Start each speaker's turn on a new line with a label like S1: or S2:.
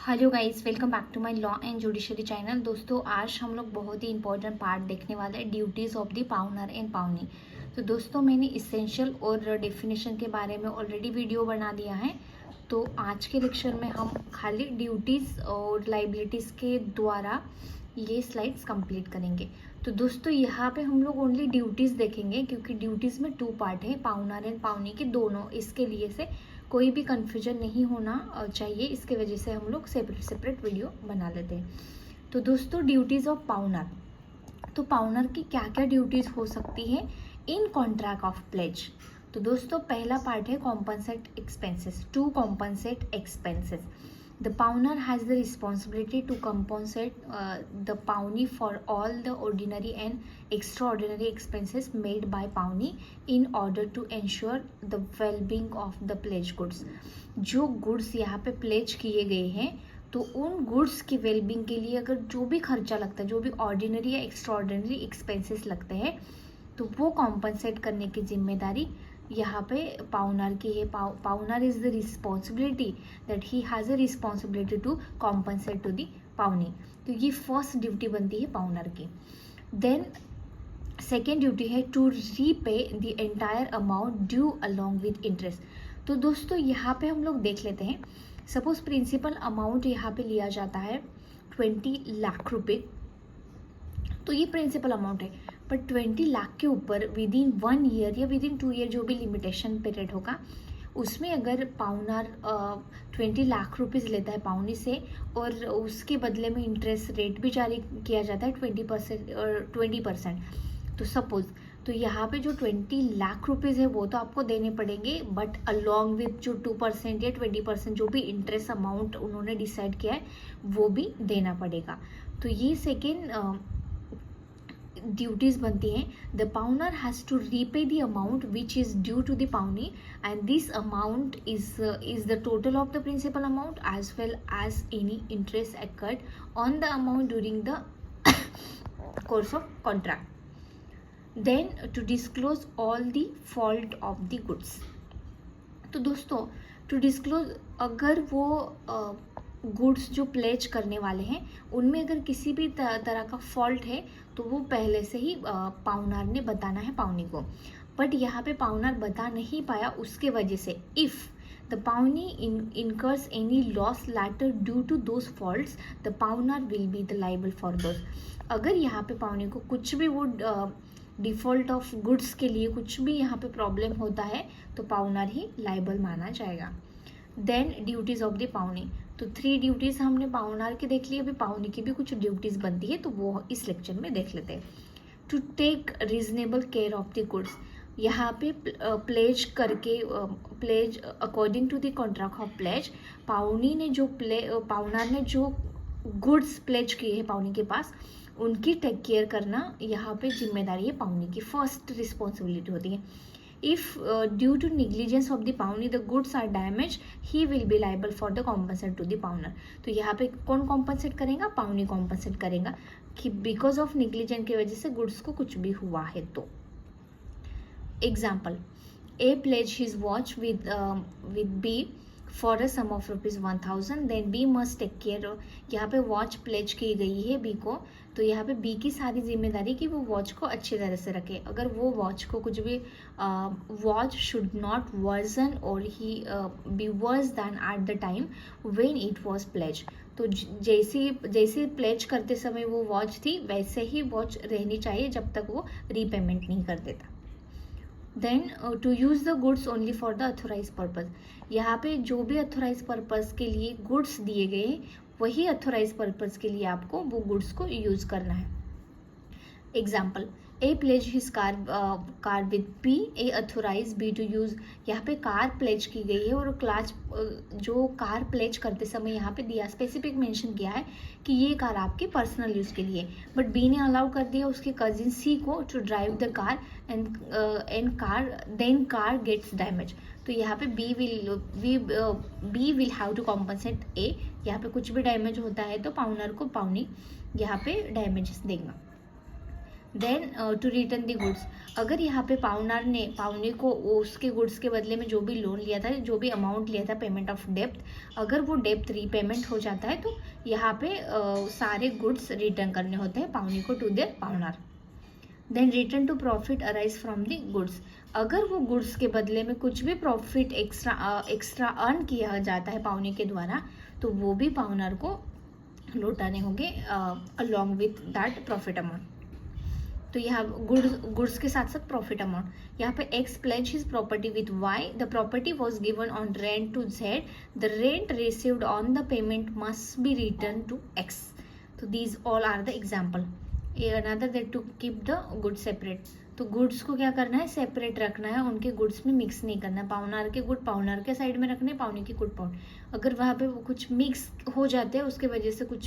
S1: Hello guys, welcome back to my law and judiciary channel. दोस्तों, आज हम लोग बहुत ही इंपॉर्टेंट पार्ट देखने वाले हैं, duties of the pawnor and pawnee. तो दोस्तों, मैंने इसेंशियल और डेफिनेशन के बारे में ऑलरेडी वीडियो बना दिया है। तो आज के लेक्चर में हम खाली ड्यूटीज़ और लाइबिलिटीज़ के द्वारा ये स्लाइड्स कंप्लीट करेंगे। तो दोस्तों, यहाँ पे हम लोग ओनली ड्यूटीज़ देखेंगे, क्योंकि ड्यूटीज़ में 2 पार्ट है, पाउनर एंड पाउनी के दोनों। इसके लिए से कोई भी कन्फ्यूजन नहीं होना चाहिए, इसके वजह से हम लोग सेपरेट वीडियो बना लेते हैं। तो दोस्तों, ड्यूटीज़ ऑफ पाउनर। तो पाउनर की क्या क्या ड्यूटीज़ हो सकती है इन कॉन्ट्रैक्ट ऑफ प्लेज। तो दोस्तों, पहला पार्ट है compensate expenses, to compensate expenses. The pawner has the responsibility to compensate the pawnee for all the ordinary and extraordinary expenses made by pawnee in order to ensure the well-being of the pledged goods. जो goods यहाँ पे pledge किए गए हैं, तो उन goods की wellbeing के लिए अगर जो भी खर्चा लगता है, जो भी ऑर्डिनरी या एक्स्ट्राऑर्डिनरी एक्सपेंसेस लगते हैं, तो वो कॉम्पनसेट करने की जिम्मेदारी यहाँ पे पाउनर की है। Pawnor is the responsibility that he has a responsibility to compensate to the pawnee. तो ये फर्स्ट ड्यूटी बनती है पाउनर की। देन सेकेंड ड्यूटी है to repay the entire amount due along with interest. तो दोस्तों, यहाँ पे हम लोग देख लेते हैं। सपोज प्रिंसिपल अमाउंट यहाँ पे लिया जाता है 20 लाख रुपए, तो ये प्रिंसिपल अमाउंट है। पर 20 लाख के ऊपर विद इन 1 ईयर या विद इन 2 ईयर जो भी लिमिटेशन पीरियड होगा, उसमें अगर पाउनर 20 लाख रुपीज़ लेता है पाउनी से, और उसके बदले में इंटरेस्ट रेट भी जारी किया जाता है 20% और 20%। तो सपोज, तो यहाँ पे जो 20 लाख रुपीज़ है वो तो आपको देने पड़ेंगे, बट अलॉन्ग विथ जो 2% या 20% जो भी इंटरेस्ट अमाउंट उन्होंने डिसाइड किया है वो भी देना पड़ेगा। तो ये सेकेंड ड्यूटीज बनती हैं। The pawnor has to repay the amount which is due to the pawnee, and this amount is the total of the principal amount as well as any interest accrued on the amount during the course of contract. Then to disclose all the fault of the goods. तो दोस्तों, to disclose, अगर वो goods जो pledge करने वाले हैं उनमें अगर किसी भी तरह का फॉल्ट है, तो वो पहले से ही पाउनर ने बताना है पाउनी को। बट यहाँ पे पाउनर बता नहीं पाया, उसके वजह से if the pawnee incurs any loss later due to those faults, the pawnor will be the liable for those। अगर यहाँ पे पाउनी को कुछ भी वो डिफ़ॉल्ट ऑफ गुड्स के लिए कुछ भी यहाँ पे प्रॉब्लम होता है, तो पाउनर ही लाइबल माना जाएगा। Then duties of the pawnee. तो 3 ड्यूटीज़ हमने पाउनर की देख ली, अभी पाउनी की भी कुछ ड्यूटीज़ बनती है, तो वो इस लेक्चर में देख लेते हैं। To take reasonable care of the goods. यहाँ पे प्लेज करके, pledge according to the contract of pledge, pawnor ने जो गुड्स प्लेज किए हैं पाउनी के पास, उनकी टेक केयर करना यहाँ पे जिम्मेदारी है पाउनी की, फर्स्ट रिस्पॉन्सिबिलिटी होती है। If due to negligence of the pawnee the goods are damaged, he will be liable for the compensate to the pawner। तो यहाँ पे कौन कॉम्पनसेट करेगा? पाउनी कॉम्पनसेट करेगा कि बिकॉज ऑफ निग्लिजेंस की वजह से गुड्स को कुछ भी हुआ है। तो example, a pledge his watch with B for a sum of ₹1000, then B must take care। यहाँ पे वॉच प्लेज की गई है बी को, तो यहाँ पे बी की सारी जिम्मेदारी कि वो वॉच को अच्छी तरह से रखे। अगर वो वॉच को कुछ भी, वॉच शुड नॉट वर्जन और he be worse than at the time when it was pledge. तो जैसे प्लेज करते समय वो वॉच थी, वैसे ही वॉच रहनी चाहिए जब तक वो रीपेमेंट नहीं कर देता। Then to use the goods only for the authorise purpose. यहाँ पे जो भी अथोराइज पर्पज़ के लिए गुड्स दिए गए, वही अथोराइज पर्पज़ के लिए आपको वो गुड्स को यूज़ करना है। Example, a pledge his car with B, A authorise B to use. यहाँ पे कार प्लेज की गई है, और क्लास जो कार प्लेज करते समय यहाँ पे दिया, स्पेसिफिक मेंशन किया है कि ये कार आपकी पर्सनल यूज़ के लिए, बट बी ने अलाउ कर दिया उसके कजिन सी को to drive the car, and car gets damage. तो यहाँ पे B will have to compensate A. यहाँ पे कुछ भी डैमेज होता है तो पाउनर को पाउनी यहाँ पे डैमेजेस देगा। Then to return the goods, अगर यहाँ पे पाउनर ने पाउनी को उसके गुड्स के बदले में जो भी लोन लिया था, जो भी अमाउंट लिया था पेमेंट ऑफ डेप्थ, अगर वो डेप्थ रीपेमेंट हो जाता है तो यहाँ पे सारे गुड्स रिटर्न करने होते हैं पाउनी को to their pawnor. Then return to profit arise from the goods, अगर वो गुड्स के बदले में कुछ भी प्रॉफिट एक्स्ट्रा अर्न किया जाता है पाउनी के द्वारा, तो वो भी पाउनर को लौटाने होंगे along with that profit amount. तो यहाँ गुड्स के साथ साथ प्रॉफिट अमाउंट, यहाँ पे X pledge his property with Y, the property was given on rent to Z, the rent received on the payment must be return to X. तो these all are the example. Another that to keep the goods separate, तो goods को क्या करना है, separate रखना है, उनके goods में मिक्स नहीं करना है। पाउनर के गुड पाउनर के साइड में रखने, पाउनी के गुड पाउन, अगर वहाँ पे कुछ मिक्स हो जाते हैं उसके वजह से कुछ